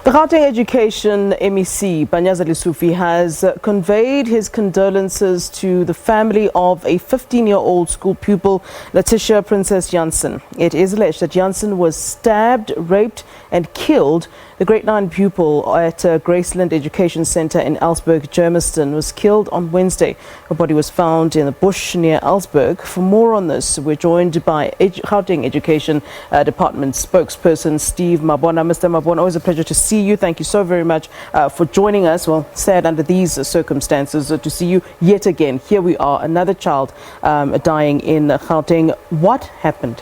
The Gauteng Education MEC, Panyaza Lesufi, has conveyed his condolences to the family of a 15-year-old school pupil, Laticia Princes Jansen. It is alleged that Jansen was stabbed, raped and killed. The grade 9 pupil at Graceland Education Centre in Elsburg, Germiston, was killed on Wednesday. Her body was found in a bush near Elsburg. For more on this, we're joined by Gauteng Education Department Spokesperson Steve Mabona. Mr. Mabona, always a pleasure to see you. Thank you so very much for joining us. Well, sad under these circumstances to see you yet again. Here we are, another child dying in Gauteng. What happened?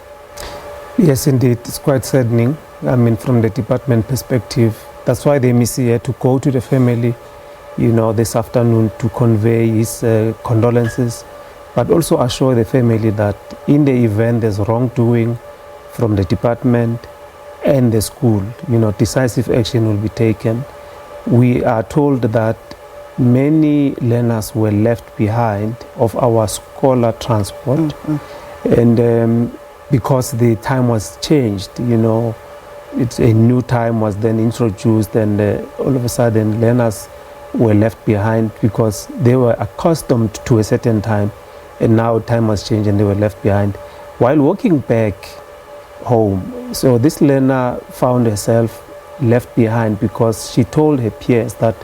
Yes, indeed. It's quite saddening. I mean, from the department perspective, that's why the MEC had to go to the family, this afternoon to convey his condolences, but also assure the family that in the event there's wrongdoing from the department and the school, decisive action will be taken. We are told that many learners were left behind of our scholar transport, and because the time was changed, it's a new time was then introduced, and all of a sudden learners were left behind because they were accustomed to a certain time, and now time has changed and they were left behind while walking back home. So this learner found herself left behind because she told her peers that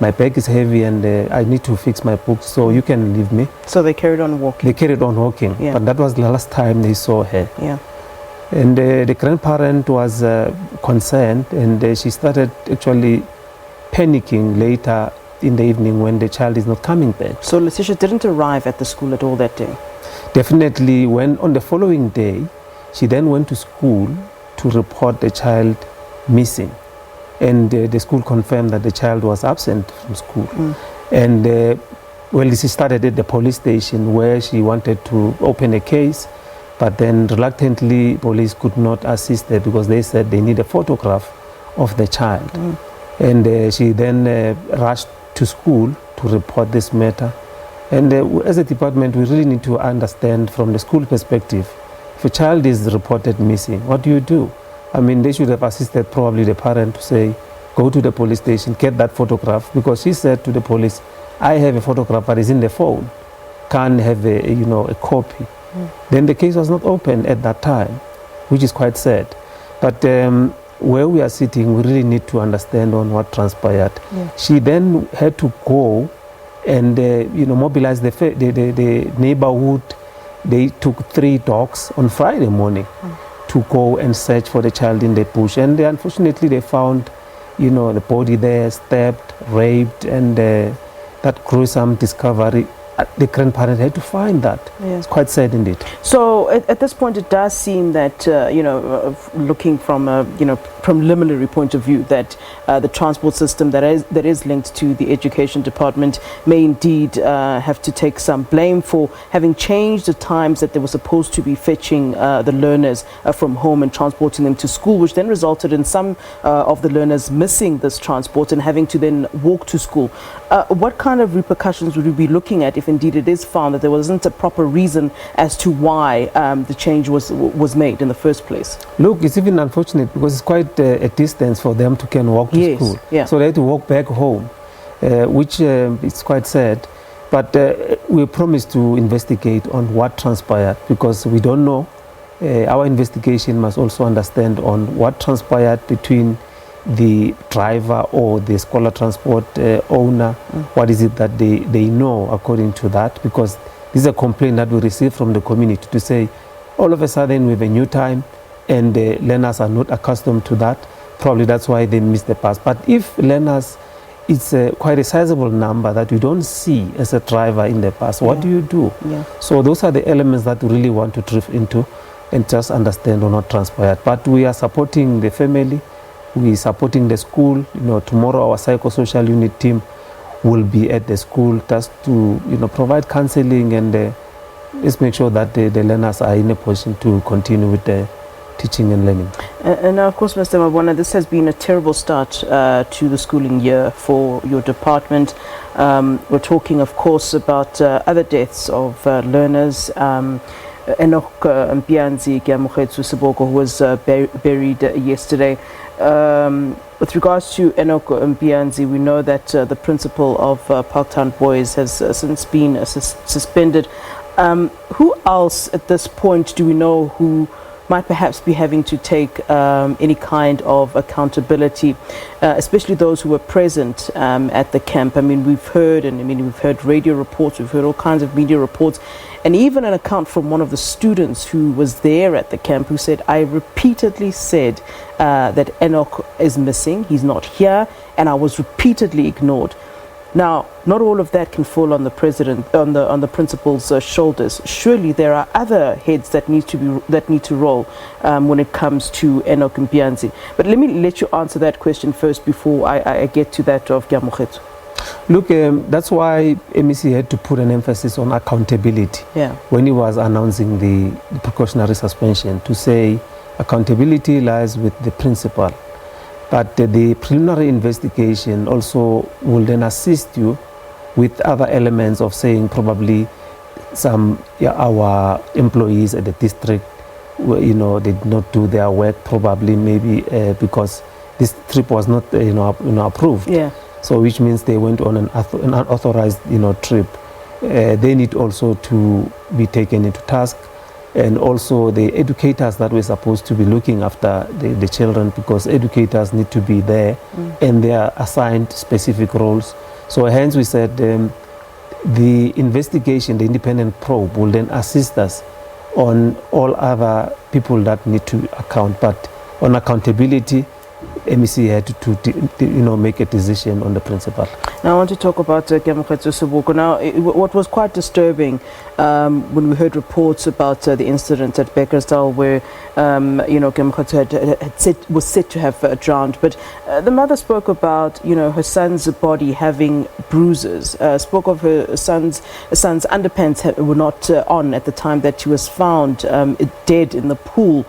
my bag is heavy and I need to fix my books, so you can leave me. So they carried on walking? They carried on walking, yeah. But that was the last time they saw her. Yeah. And the grandparent was concerned, and she started actually panicking later in the evening when the child is not coming back. So Laticia didn't arrive at the school at all that day? Definitely. When on the following day, she then went to school to report the child missing. And the school confirmed that the child was absent from school. And she started at the police station where she wanted to open a case, but then reluctantly police could not assist her because they said they need a photograph of the child. And she then rushed to school to report this matter. And as a department, we really need to understand from the school perspective, if a child is reported missing, what do you do? I mean, they should have assisted probably the parent to say, go to the police station, get that photograph, because she said to the police, I have a photograph, but it's in the phone, can't have a copy. Then the case was not opened at that time, which is quite sad. But where we are sitting, we really need to understand on what transpired. Yeah. She then had to go and mobilize the neighborhood. They took 3 dogs on Friday morning to go and search for the child in the bush, and unfortunately they found the body there, stabbed, raped, and that gruesome discovery. The grandparent had to find that. Yeah. It's quite sad indeed. So at this point, it does seem that looking from a preliminary point of view, that the transport system that is linked to the education department may indeed have to take some blame for having changed the times that they were supposed to be fetching the learners from home and transporting them to school, which then resulted in some of the learners missing this transport and having to then walk to school. What kind of repercussions would we be looking at if indeed it is found that there wasn't a proper reason as to why the change was made in the first place? Look, it's even unfortunate because it's quite a distance for them to can walk to school. Yeah. So they had to walk back home, which is quite sad. But we promised to investigate on what transpired because we don't know. Our investigation must also understand on what transpired between the driver or the scholar transport owner. What is it that they know according to that? Because this is a complaint that we received from the community to say all of a sudden we have a new time and the learners are not accustomed to that. Probably that's why they missed the bus. But if learners, it's quite a sizable number that you don't see as a driver in the bus, what do you do? Yeah. So those are the elements that we really want to drift into and just understand or not transpired. But we are supporting the family. We are supporting the school. Tomorrow our psychosocial unit team will be at the school just to provide counseling and let's make sure that the learners are in a position to continue with the teaching and learning. And now, of course, Mr. Mabona, this has been a terrible start to the schooling year for your department. We're talking, of course, about other deaths of learners. Enoch Mpianzi Giamukhetsu Siboko, who was buried yesterday. with regards to Enoch Mpianzi, we know that the principal of Parktown Boys has since been suspended. Who else at this point do we know who might perhaps be having to take any kind of accountability, especially those who were present at the camp? I mean, we've heard radio reports, we've heard all kinds of media reports, and even an account from one of the students who was there at the camp who said, I repeatedly said that Enoch is missing, he's not here, and I was repeatedly ignored. Now, not all of that can fall on the president, on the principal's shoulders. Surely there are other heads that need to roll when it comes to Enoch Mpianzi. But let me let you answer that question first before I get to that of Giamogetsu. Look, that's why MEC had to put an emphasis on accountability when he was announcing the precautionary suspension, to say accountability lies with the principal. But the preliminary investigation also will then assist you with other elements of saying probably some our employees at the district, did not do their work, probably maybe because this trip was not approved. Yeah. So which means they went on an unauthorized trip. They need also to be taken into task. And also the educators that were supposed to be looking after the children, because educators need to be there and they are assigned specific roles. So hence we said the investigation, the independent probe, will then assist us on all other people that need to account. But on accountability, MEC had to make a decision on the principal. Now I want to talk about Giamogetsu Sobukwe. Now, what was quite disturbing when we heard reports about the incident at Beckersdale, where Giamogetsu was said to have drowned, but the mother spoke about her son's body having bruises. Spoke of her son's underpants were not on at the time that she was found dead in the pool.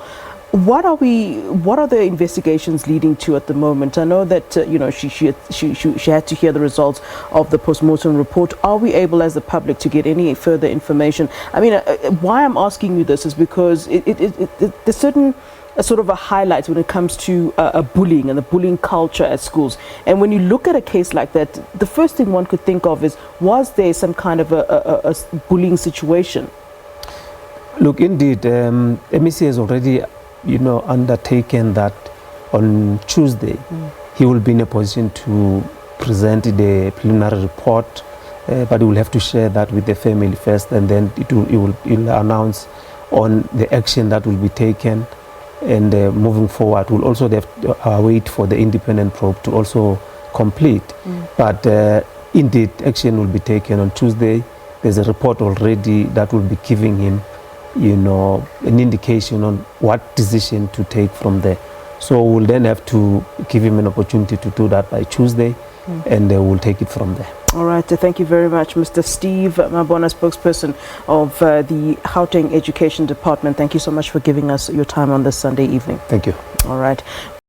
What are the investigations leading to at the moment? I know that she had to hear the results of the post-mortem report. Are we able as the public to get any further information? I mean, why I'm asking you this is because there's certain sort of a highlight when it comes to bullying and the bullying culture at schools. And when you look at a case like that, the first thing one could think of is, was there some kind of a bullying situation? Look, indeed, MEC has already undertaken that on Tuesday. He will be in a position to present the preliminary report, but he will have to share that with the family first, and then he will announce on the action that will be taken. And moving forward, we'll also have to wait for the independent probe to also complete. But indeed, action will be taken on Tuesday. There's a report already that will be giving him an indication on what decision to take from there. So we'll then have to give him an opportunity to do that by Tuesday, and we'll take it from there. All right, thank you very much, Mr. Steve Mabona, spokesperson of the Gauteng Education Department. Thank you so much for giving us your time on this Sunday evening. Thank you. All right.